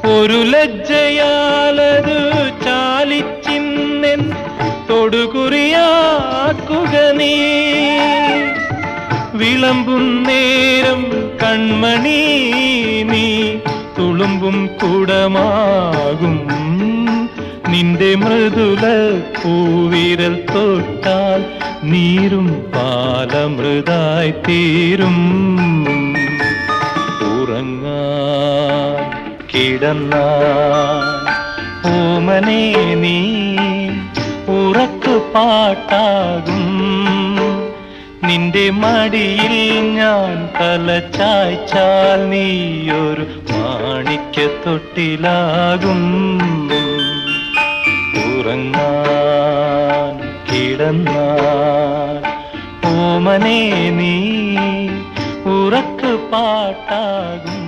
ഒരു ലജ്ജയാലതു ചാലിച്ചിന്നെൻ തൊടുകുറിയാക്കുക നീ. വിളമ്പും നേരം കൺമണി നീ തുളുമ്പും കുടമാകും. നിന്റെ മൃദുല പൂവിരൽ തൊട്ടാൽ നീരും പാലമൃതായി തീരും. ഉറങ്ങാൻ കിടന്നാൽ ഓമനേ നീ ഉറക്കു പാട്ടാകും. നിന്റെ മടിയിൽ ഞാൻ തല ചായ്ച്ചാൽ നീയൊരു മാണിക്യത്തൊട്ടിലാകും. ഉറങ്ങാൻ കിടന്നാൽ ഓമനേ നീ ഉറക്കു പാട്ടാകും.